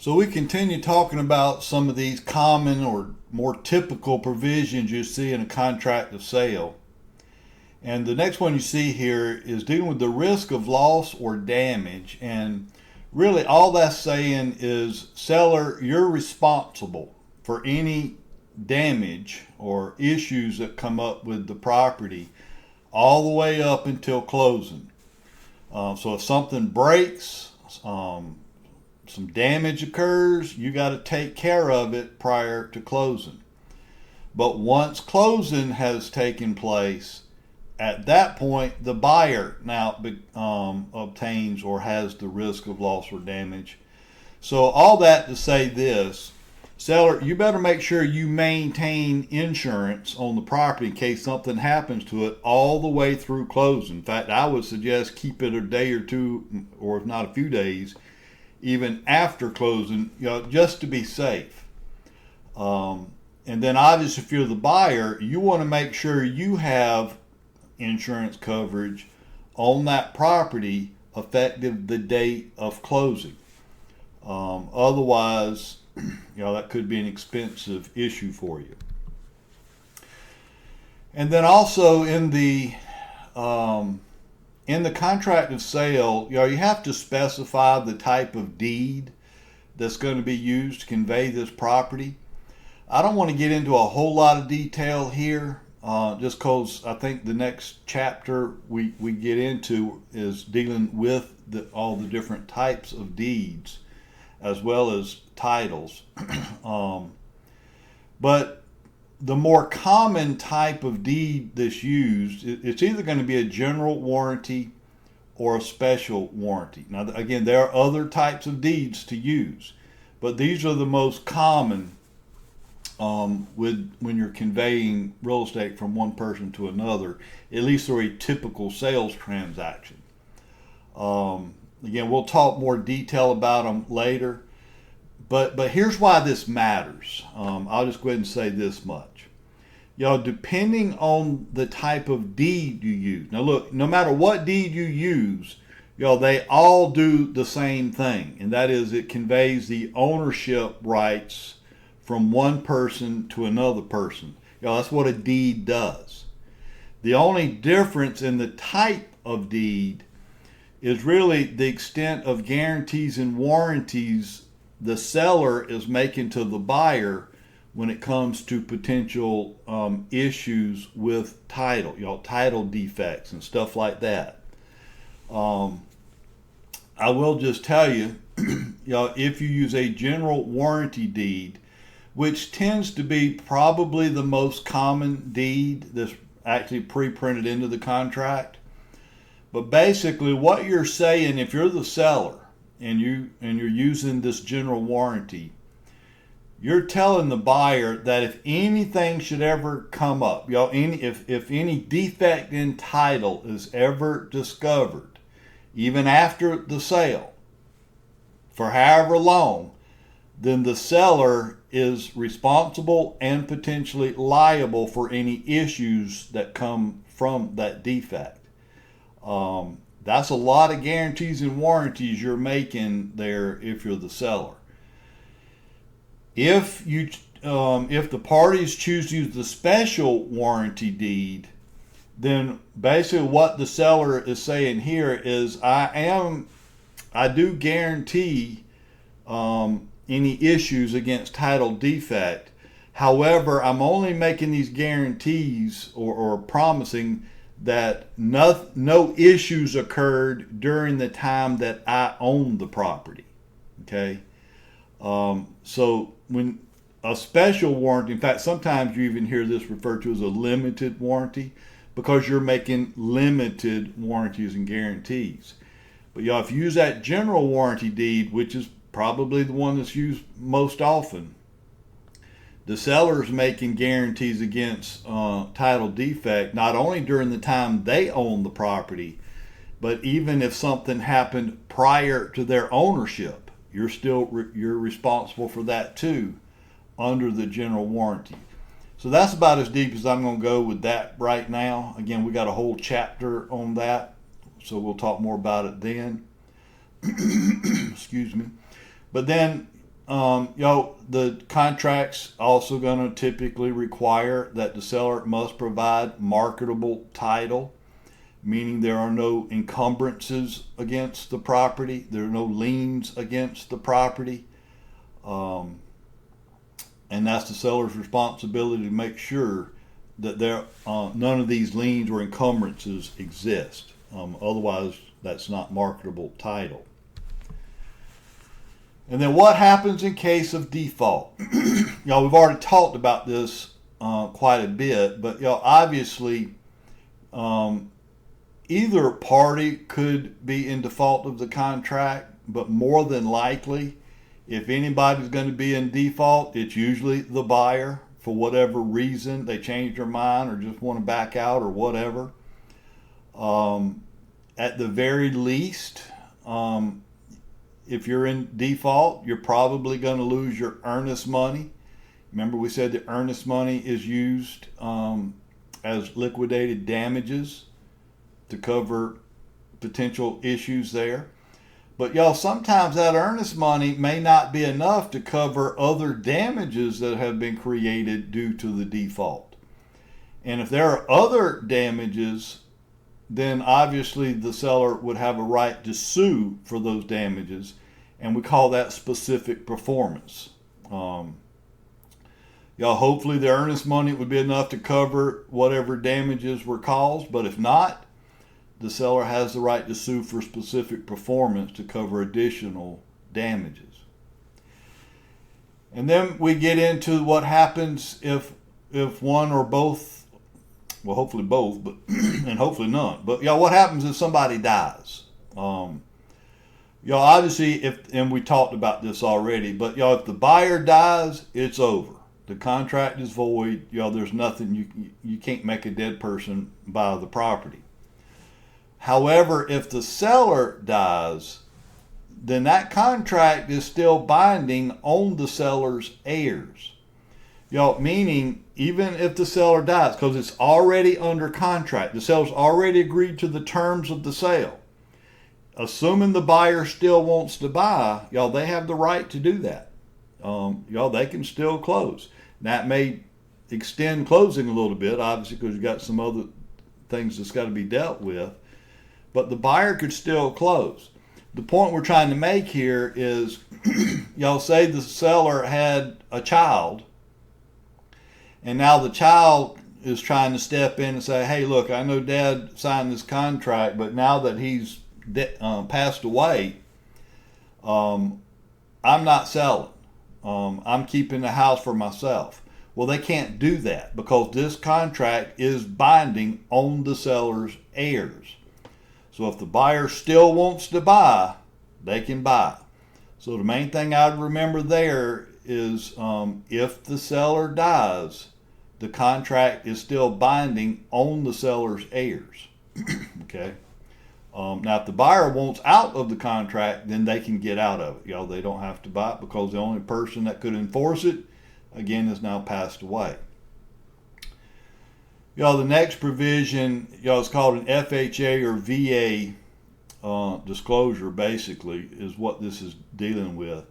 So we continue talking about some of these common or more typical provisions you see in a contract of sale. And the next one you see here is dealing with the risk of loss or damage. And really all that's saying is, seller, you're responsible for any damage or issues that come up with the property all the way up until closing. So if something breaks, some damage occurs, you got to take care of it prior to closing. But once closing has taken place, at that point, the buyer now obtains or has the risk of loss or damage. So all that to say this, seller, you better make sure you maintain insurance on the property in case something happens to it all the way through closing. In fact, I would suggest keep it a day or two, or if not a few days, even after closing, just to be safe. And then obviously if you're the buyer, you want to make sure you have insurance coverage on that property effective the date of closing. Otherwise, that could be an expensive issue for you. And then also in the contract of sale, you have to specify the type of deed that's going to be used to convey this property. I don't want to get into a whole lot of detail here, just because I think the next chapter we get into is dealing with all the different types of deeds as well as titles. But the more common type of deed that's used, it's either going to be a general warranty or a special warranty. Now, again, there are other types of deeds to use, but these are the most common when you're conveying real estate from one person to another, at least through a typical sales transaction. Again, we'll talk more detail about them later, but here's why this matters. I'll just go ahead and say this much. Depending on the type of deed you use. Now look, no matter what deed you use, they all do the same thing, and that is it conveys the ownership rights from one person to another person. That's what a deed does. The only difference in the type of deed is really the extent of guarantees and warranties the seller is making to the buyer when it comes to potential issues with title, title defects and stuff like that. I will just tell you, if you use a general warranty deed, which tends to be probably the most common deed that's actually pre-printed into the contract. But basically what you're saying, if you're the seller and you're using this general warranty, you're telling the buyer that if anything should ever come up, if any defect in title is ever discovered, even after the sale, for however long, then the seller is responsible and potentially liable for any issues that come from that defect. That's a lot of guarantees and warranties you're making there if you're the seller. If the parties choose to use the special warranty deed, then basically what the seller is saying here is, I do guarantee any issues against title defect. However, I'm only making these guarantees or promising that no issues occurred during the time that I owned the property. Okay? So when a special warranty, in fact, sometimes you even hear this referred to as a limited warranty, because you're making limited warranties and guarantees. But if you use that general warranty deed, which is probably the one that's used most often, the seller's making guarantees against title defect not only during the time they own the property, but even if something happened prior to their ownership, you're responsible for that too under the general warranty. So that's about as deep as I'm going to go with that right now. Again, we got a whole chapter on that, so we'll talk more about it then. Excuse me. But then The contract's also going to typically require that the seller must provide marketable title, meaning there are no encumbrances against the property, there are no liens against the property. And that's the seller's responsibility to make sure that none of these liens or encumbrances exist. Otherwise, that's not marketable title. And then what happens in case of default? We've already talked about this quite a bit, but obviously either party could be in default of the contract, but more than likely, if anybody's going to be in default, it's usually the buyer for whatever reason. They change their mind or just want to back out or whatever. At the very least, if you're in default, you're probably going to lose your earnest money. Remember, we said that earnest money is used as liquidated damages to cover potential issues there. But sometimes that earnest money may not be enough to cover other damages that have been created due to the default. And if there are other damages, then obviously the seller would have a right to sue for those damages, and we call that specific performance. Hopefully the earnest money would be enough to cover whatever damages were caused, but if not, the seller has the right to sue for specific performance to cover additional damages. And then we get into what happens if one or both, well, hopefully both, but and hopefully none. But what happens if somebody dies? Obviously, and we talked about this already, but if the buyer dies, it's over. The contract is void. There's nothing, you can't make a dead person buy the property. However, if the seller dies, then that contract is still binding on the seller's heirs. Meaning, even if the seller dies, because it's already under contract, the seller's already agreed to the terms of the sale. Assuming the buyer still wants to buy, they have the right to do that. They can still close. That may extend closing a little bit, obviously, because you've got some other things that's got to be dealt with. But the buyer could still close. The point we're trying to make here is, say the seller had a child, and now the child is trying to step in and say, hey, look, I know Dad signed this contract, but now that he's passed away, I'm not selling. I'm keeping the house for myself. Well, they can't do that because this contract is binding on the seller's heirs. So if the buyer still wants to buy, they can buy. So the main thing I'd remember there is if the seller dies, the contract is still binding on the seller's heirs. Okay. Now, if the buyer wants out of the contract, then they can get out of it. They don't have to buy it because the only person that could enforce it, again, is now passed away. The next provision, is called an FHA or VA disclosure, basically, is what this is dealing with.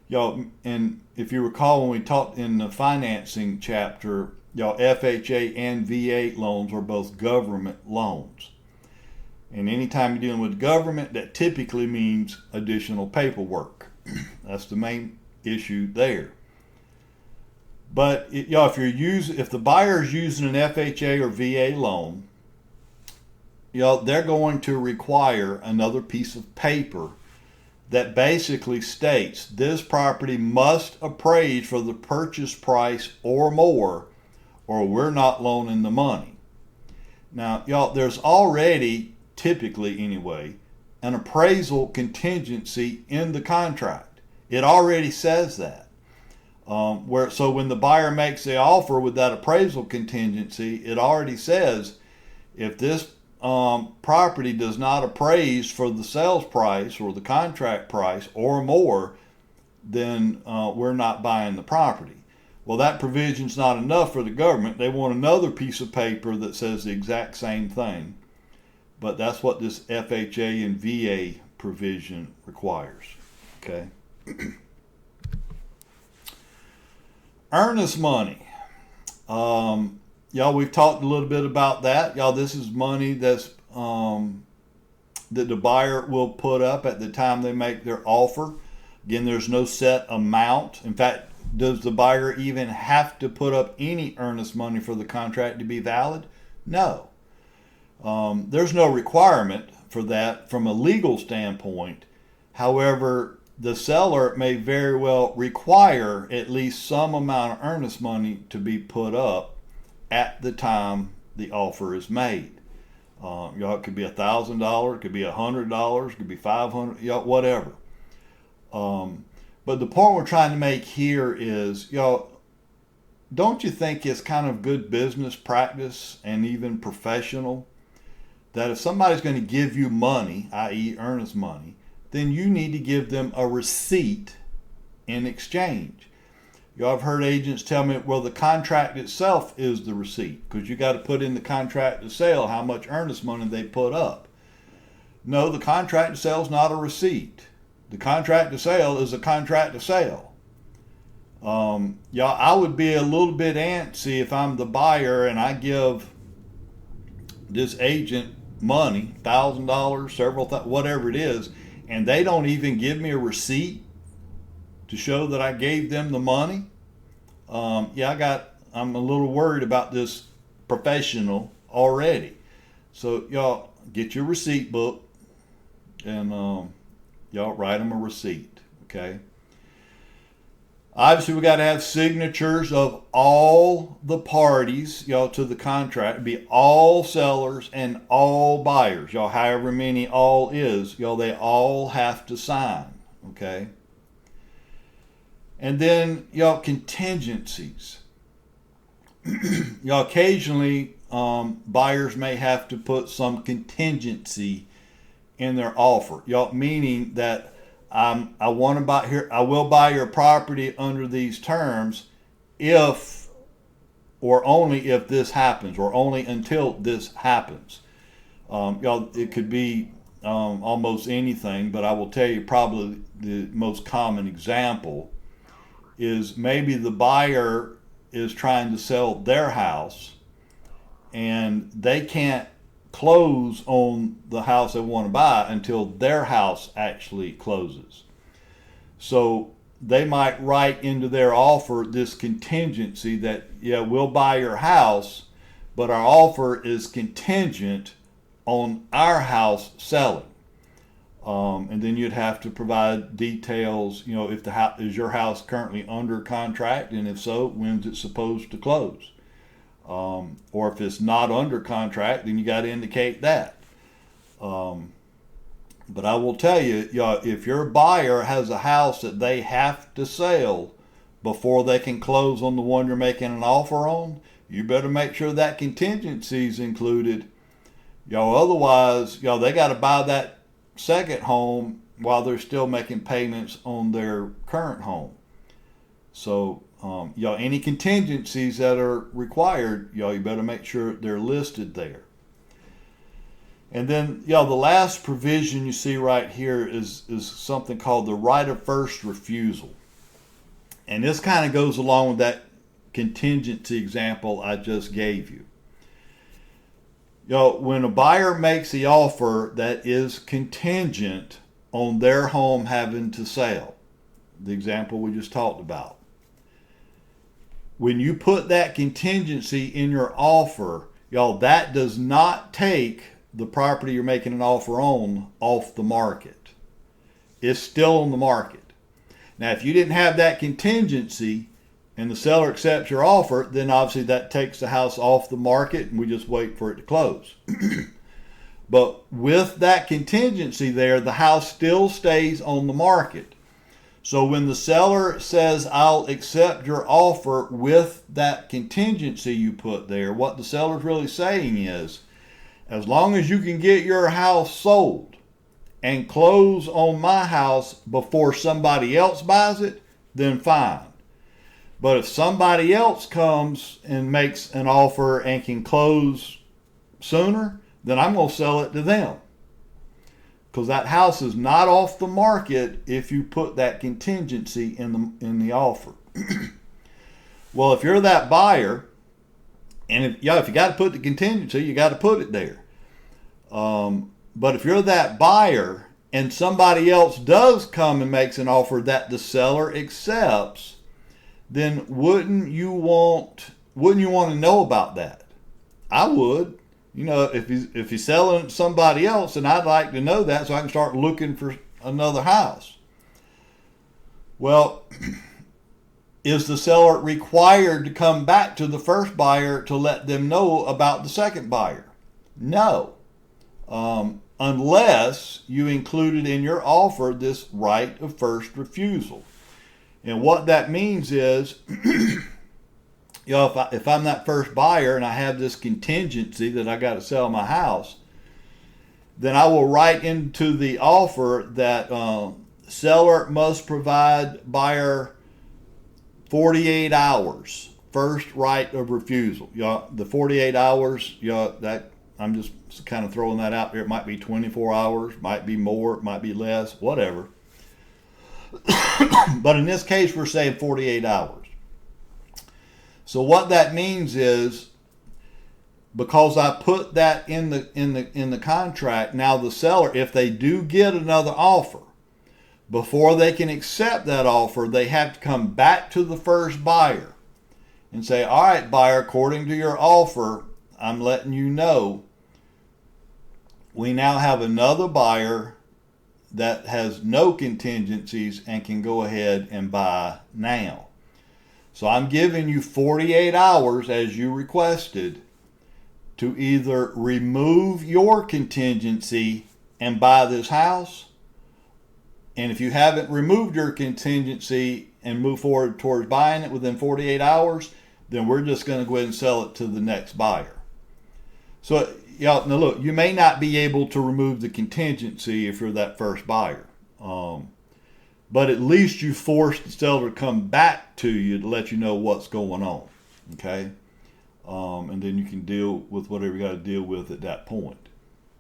And if you recall when we talked in the financing chapter, FHA and VA loans are both government loans. And anytime you're dealing with government, that typically means additional paperwork. That's the main issue there. But if the buyer is using an FHA or VA loan, they're going to require another piece of paper that basically states this property must appraise for the purchase price or more, or we're not loaning the money. Now, there's already, typically anyway, an appraisal contingency in the contract. It already says that. So when the buyer makes the offer with that appraisal contingency, it already says if this property does not appraise for the sales price or the contract price or more, then we're not buying the property. Well, that provision's not enough for the government. They want another piece of paper that says the exact same thing. But that's what this FHA and VA provision requires. Okay. Earnest money. Y'all, we've talked a little bit about that. Y'all, this is money that's that the buyer will put up at the time they make their offer. Again, there's no set amount. In fact, does the buyer even have to put up any earnest money for the contract to be valid? No. There's no requirement for that from a legal standpoint. However, the seller may very well require at least some amount of earnest money to be put up at the time the offer is made. It could be $1,000, it could be $100, it could be $500, whatever. But the point we're trying to make here is, don't you think it's kind of good business practice and even professional that if somebody's going to give you money, i.e. earnest money, then you need to give them a receipt in exchange. I've heard agents tell me, well, the contract itself is the receipt because you got to put in the contract to sale how much earnest money they put up. No, the contract to sale is not a receipt. The contract to sale is a contract to sale. I would be a little bit antsy if I'm the buyer and I give this agent money, $1,000, several, whatever it is, and they don't even give me a receipt to show that I gave them the money. I'm a little worried about this professional already. So y'all get your receipt book and y'all write them a receipt, okay? Obviously, we got to have signatures of all the parties, to the contract. It'd be all sellers and all buyers, however many all is, they all have to sign, okay? And then, contingencies. Occasionally, buyers may have to put some contingency in their offer, meaning that I will buy your property under these terms if or only if this happens, or only until this happens. It could be almost anything, but I will tell you probably the most common example is maybe the buyer is trying to sell their house and they can't close on the house they want to buy until their house actually closes. So they might write into their offer this contingency that, we'll buy your house, but our offer is contingent on our house selling. And then you'd have to provide details, if is your house currently under contract, and if so, when's it supposed to close? Or if it's not under contract, then you got to indicate that. But I will tell you, if your buyer has a house that they have to sell before they can close on the one you're making an offer on, you better make sure that contingency is included. Otherwise, they got to buy that second home while they're still making payments on their current home. So, any contingencies that are required, you better make sure they're listed there. And then, the last provision you see right here is something called the right of first refusal. And this kind of goes along with that contingency example I just gave you. When a buyer makes the offer that is contingent on their home having to sell, the example we just talked about, when you put that contingency in your offer, that does not take the property you're making an offer on off the market. It's still on the market. Now, if you didn't have that contingency and the seller accepts your offer, then obviously that takes the house off the market and we just wait for it to close. But with that contingency there, the house still stays on the market. So when the seller says, I'll accept your offer with that contingency you put there, what the seller's really saying is, as long as you can get your house sold and close on my house before somebody else buys it, then fine. But if somebody else comes and makes an offer and can close sooner, then I'm going to sell it to them. Because that house is not off the market if you put that contingency in the offer. Well, if you're that buyer, and if you got to put the contingency, you got to put it there. But if you're that buyer and somebody else does come and makes an offer that the seller accepts, then wouldn't you want to know about that? I would. You know, if he's selling it to somebody else, and I'd like to know that so I can start looking for another house. Well, is the seller required to come back to the first buyer to let them know about the second buyer? No. Unless you included in your offer this right of first refusal. And what that means is, if I'm that first buyer and I have this contingency that I got to sell my house, then I will write into the offer that seller must provide buyer 48 hours first right of refusal. The 48 hours, that I'm just kind of throwing that out there. It might be 24 hours, might be more, it might be less, whatever. But in this case, we're saying 48 hours. So what that means is, because I put that in the contract, now the seller, if they do get another offer, before they can accept that offer, they have to come back to the first buyer and say, all right, buyer, according to your offer, I'm letting you know we now have another buyer that has no contingencies and can go ahead and buy now. So I'm giving you 48 hours as you requested to either remove your contingency and buy this house. And if you haven't removed your contingency and move forward towards buying it within 48 hours, then we're just going to go ahead and sell it to the next buyer. So, now look, you may not be able to remove the contingency if you're that first buyer. But at least you forced the seller to come back to you to let you know what's going on. Okay? And then you can deal with whatever you got to deal with at that point.